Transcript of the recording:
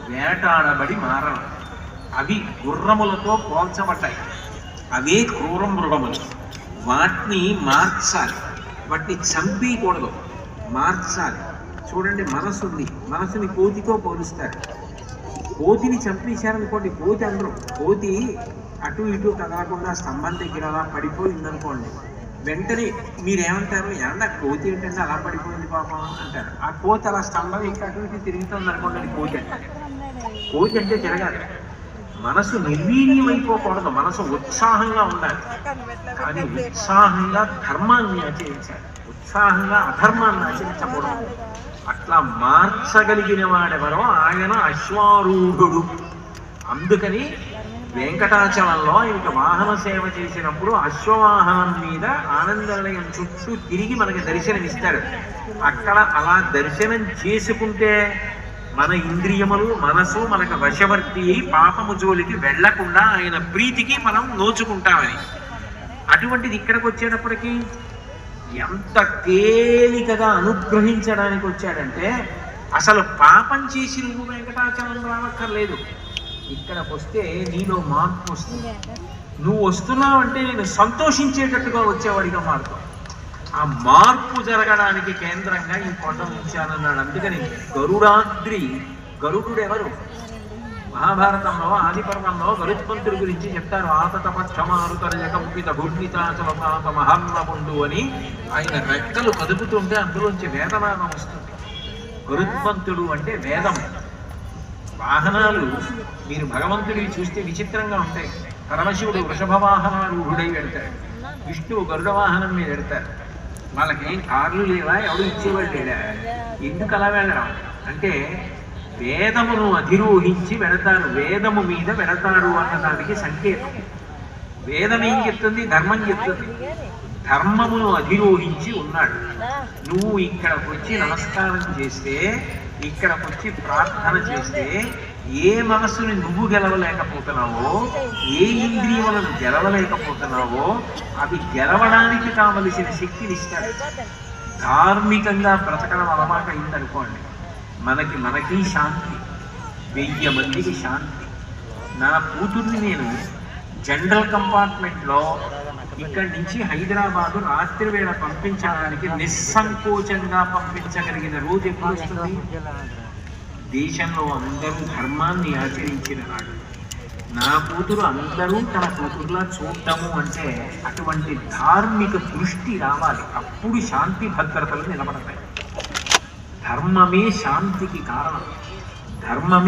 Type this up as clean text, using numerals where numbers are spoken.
వేటాడబడి మారడం. అవి గుర్రములతో పోల్చబడ్డాయి. అవే క్రూర మృగములు. వాటిని మార్చాలి, వాటిని చంపేయకూడదు, మార్చాలి. చూడండి, మనసుని కోతితో పోలుస్తారు. కోతిని చంపేశారనుకోండి, కోతి అందరూ కోతి అటు ఇటు కదలకుండా స్తంభం దగ్గర అలా పడిపోయిందనుకోండి, వెంటనే మీరేమంటారు? ఏమన్నా కోతి ఏంటంటే అలా పడిపోయింది పాపం అంటారు. ఆ కోతి అలా స్తంభం ఇంకా అటు ఇటు తిరుగుతుంది అనుకోండి, అది కోతి అంటే. కోతి అంటే తిరగాలి. మనసు నిర్వీర్యమైపోకూడదు, మనసు ఉత్సాహంగా ఉండాలి. కానీ ఉత్సాహంగా ధర్మాన్ని ఆచరించాలి, ఉత్సాహంగా అధర్మాన్ని ఆచరించకూడదు. అట్లా మార్చగలిగిన వాడెవరో ఆయన అశ్వారూఢుడు. అందుకని వెంకటాచలంలో ఆయనకి వాహన సేవ చేసినప్పుడు అశ్వవాహనం మీద ఆనందనిలయం చుట్టూ తిరిగి మనకి దర్శనమిస్తాడు. అక్కడ అలా దర్శనం చేసుకుంటే మన ఇంద్రియములు, మనసు మనకు వశవర్తి అయి పాపము జోలికి వెళ్లకుండా ఆయన ప్రీతికి మనం నోచుకుంటామని. అటువంటిది ఇక్కడికి వచ్చేటప్పటికి ఎంత తేలికగా అనుగ్రహించడానికి వచ్చాడంటే, అసలు పాపం చేసి నువ్వు వెంకటాచలం రావక్కర్లేదు. ఇక్కడికి వస్తే నీలో మార్పు వస్తుంది. నువ్వు వస్తున్నావంటే నేను సంతోషించేటట్టుగా వచ్చేవాడిగా మారుతావు. ఆ మార్పు జరగడానికి కేంద్రంగా ఈ కొండ ఉంచానన్నాడు. అందుకని గరుడాద్రి, గరుడు ఎవరు? మహాభారతంలో ఆది పర్వంలో గరుత్మంతుడి గురించి చెప్తారు. ఆతతపక్షమారుతరజకముపిత భూమితాచలపాత మహాన్నపుండు అని. ఆయన రెక్కలు కదుపుతుంటే అందులోంచి వేదనాదం వస్తుంది. గరుత్మంతుడు అంటే వేదం. వాహనాలు మీరు భగవంతుడివి చూస్తే విచిత్రంగా ఉంటాయి. పరమశివుడు వృషభ వాహనారూఢుడై వెళ్తాడు, విష్ణువు గరుడ వాహనం మీద వెళ్తారు. వాళ్ళకేం కార్లు లేవా, ఎవడు ఇచ్చేవాళ్ళు లేడా? ఎందుకు అలా వెళ్ళడం అంటే వేదమును అధిరోహించి వెళతాడు, వేదము మీద వెళతాడు అన్నదానికి సంకేతం. వేదం ఏం చెప్తుంది? ధర్మం చెప్తుంది. ధర్మమును అధిరోహించి ఉన్నాడు. నువ్వు ఇక్కడికి వచ్చి నమస్కారం చేస్తే, ఇక్కడికి వచ్చి ప్రార్థన చేస్తే, ఏ మనసుని నువ్వు గెలవలేకపోతున్నావో, ఏ ఇంద్రియములను గెలవలేకపోతున్నావో అవి గెలవడానికి కావలసిన శక్తిని ఇస్తాడు. ధార్మికంగా బ్రతకడం అలవాటు అయిందనుకోండి, మనకి శాంతి, 1000 మందికి శాంతి. నా కూతుర్ని నేను జనరల్ కంపార్ట్మెంట్లో ఇక్కడి నుంచి హైదరాబాదు రాత్రి వేళ పంపించడానికి నిస్సంకోచంగా పంపించగలిగిన రోజు ఎప్పుడు వస్తుంది? దేశంలో అందరూ ధర్మాన్ని ఆచరించిన నాడు. నా కూతురు అందరూ తన కూతురులా చూడటము అంటే అటువంటి ధార్మిక దృష్టి రావాలి. అప్పుడు శాంతి భద్రతలు నిలబడతాయి. ధర్మమే శాంతికి కారణం. ధర్మమే